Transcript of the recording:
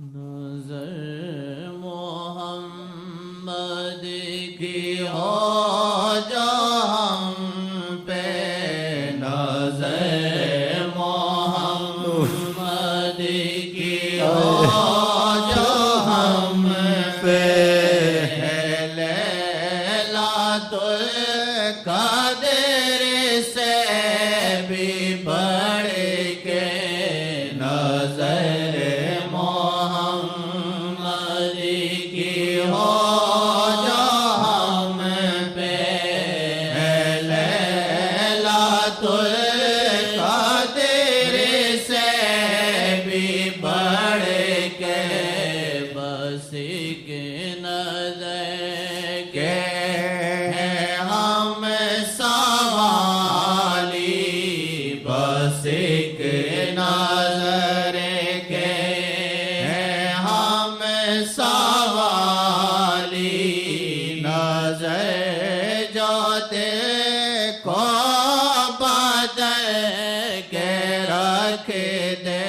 نظر محمد کی ہو جو ہم پہ، نظر محمد کی ہو جو ہم پہ، لیلۃ القدر سے بھی بڑھ کے نظر محمد کی ہو جو ہم پہ، لیلۃ القدر سے بھی بڑھ کے، بس ایک نظر کے ہم سوالی، بس ایک نظر کے ہم سوالی، نظر جو دل کو بدل کے رکھ دے